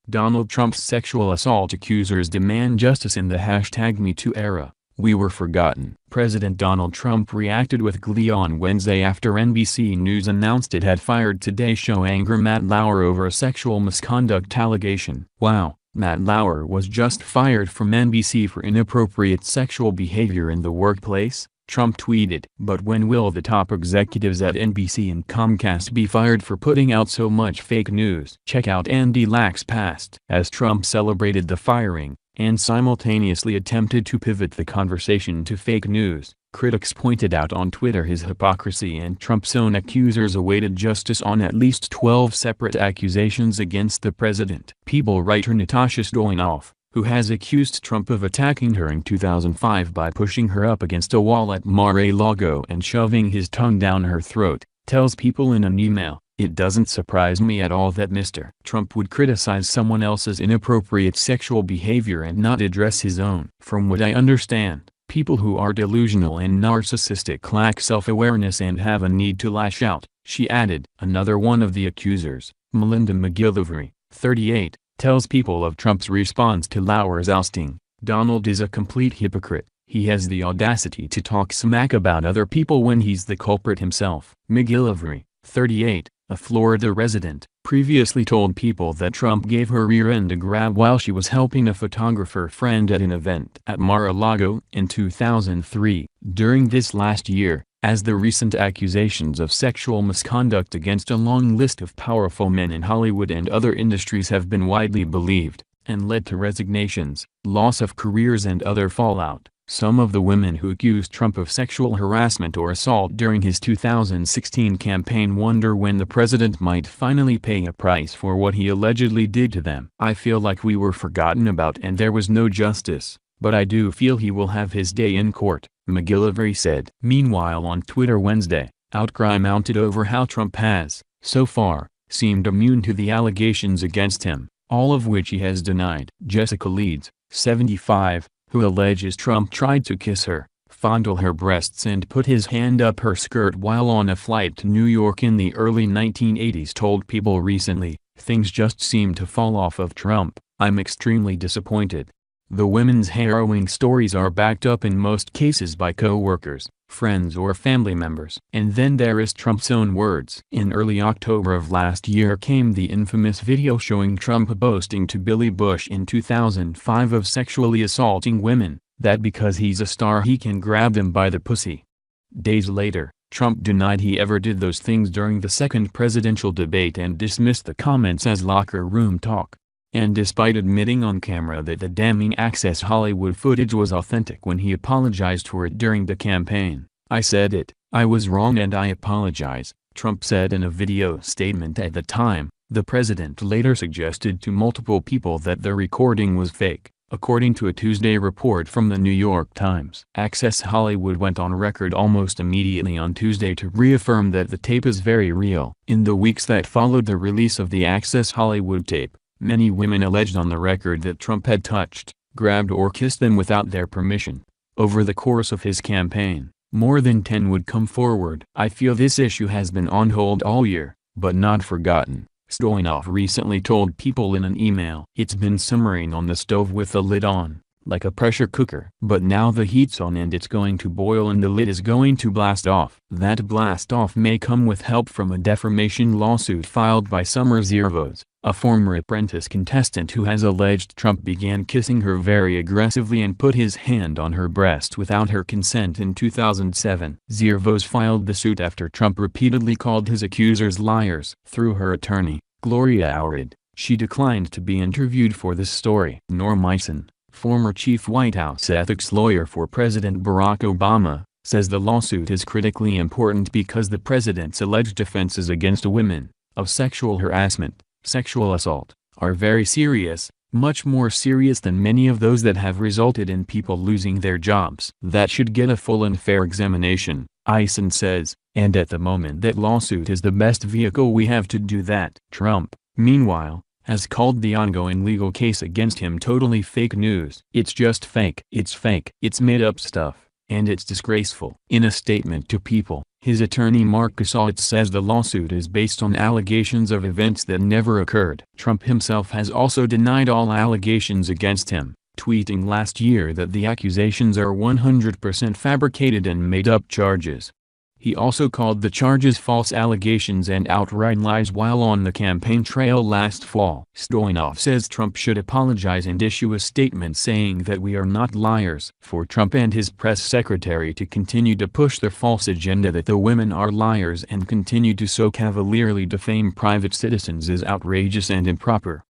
Donald Trump's sexual assault accusers demand justice in the #MeToo era. We were forgotten. President Donald Trump reacted with glee on Wednesday after NBC News announced it had fired Today Show anchor Matt Lauer over a sexual misconduct allegation. Wow, Matt Lauer was just fired from NBC for inappropriate sexual behavior in the workplace, Trump tweeted. But when will the top executives at NBC and Comcast be fired for putting out so much fake news? Check out Andy Lack's past. As Trump celebrated the firing, and simultaneously attempted to pivot the conversation to fake news, critics pointed out on Twitter his hypocrisy, and Trump's own accusers awaited justice on at least 12 separate accusations against the president. People writer Natasha Stoyanov, who has accused Trump of attacking her in 2005 by pushing her up against a wall at Mar-a-Lago and shoving his tongue down her throat, tells People in an email, "It doesn't surprise me at all that Mr. Trump would criticize someone else's inappropriate sexual behavior and not address his own. From what I understand, people who are delusional and narcissistic lack self-awareness and have a need to lash out," she added. Another one of the accusers, Melinda McGillivray, 38, tells People of Trump's response to Lauer's ousting, "Donald is a complete hypocrite. He has the audacity to talk smack about other people when he's the culprit himself." McGillivray, 38, a Florida resident, previously told People that Trump gave her rear end a grab while she was helping a photographer friend at an event at Mar-a-Lago in 2003. During this last year, as the recent accusations of sexual misconduct against a long list of powerful men in Hollywood and other industries have been widely believed, and led to resignations, loss of careers and other fallout, some of the women who accused Trump of sexual harassment or assault during his 2016 campaign wonder when the president might finally pay a price for what he allegedly did to them. "I feel like we were forgotten about and there was no justice, but I do feel he will have his day in court," McGillivray said. Meanwhile, on Twitter Wednesday, outcry mounted over how Trump has, so far, seemed immune to the allegations against him, all of which he has denied. Jessica Leeds, 75, who alleges Trump tried to kiss her, fondle her breasts and put his hand up her skirt while on a flight to New York in the early 1980s, told People recently, "Things just seem to fall off of Trump. I'm extremely disappointed." The women's harrowing stories are backed up in most cases by co-workers, friends or family members. And then there is Trump's own words. In early October of last year came the infamous video showing Trump boasting to Billy Bush in 2005 of sexually assaulting women, that because he's a star he can grab them by the pussy. Days later, Trump denied he ever did those things during the second presidential debate and dismissed the comments as locker room talk. And despite admitting on camera that the damning Access Hollywood footage was authentic when he apologized for it during the campaign, "I said it, I was wrong and I apologize," Trump said in a video statement at the time. The president later suggested to multiple people that the recording was fake, according to a Tuesday report from the New York Times. Access Hollywood went on record almost immediately on Tuesday to reaffirm that the tape is very real. In the weeks that followed the release of the Access Hollywood tape, many women alleged on the record that Trump had touched, grabbed or kissed them without their permission. Over the course of his campaign, more than 10 would come forward. "I feel this issue has been on hold all year, but not forgotten," Stoyanov recently told People in an email. "It's been simmering on the stove with the lid on, like a pressure cooker. But now the heat's on and it's going to boil and the lid is going to blast off." That blast off may come with help from a defamation lawsuit filed by Summer Zervos, a former Apprentice contestant who has alleged Trump began kissing her very aggressively and put his hand on her breast without her consent in 2007. Zervos filed the suit after Trump repeatedly called his accusers liars. Through her attorney, Gloria Allred, she declined to be interviewed for this story. Norm Eisen, former chief White House ethics lawyer for President Barack Obama, says the lawsuit is critically important because the president's alleged offenses against women, of sexual harassment, sexual assault, are very serious, much more serious than many of those that have resulted in people losing their jobs. That should get a full and fair examination, Eisen says, and at the moment that lawsuit is the best vehicle we have to do that. Trump, meanwhile, has called the ongoing legal case against him totally fake news. "It's just fake. It's fake. It's made up stuff. and it's disgraceful. In a statement to People, his attorney Mark Cassatt says the lawsuit is based on allegations of events that never occurred. Trump himself has also denied all allegations against him, tweeting last year that the accusations are 100% fabricated and made-up charges. He also called the charges false allegations and outright lies while on the campaign trail last fall. Stoyanov says Trump should apologize and issue a statement saying that we are not liars. For Trump and his press secretary to continue to push the false agenda that the women are liars and continue to so cavalierly defame private citizens is outrageous and improper.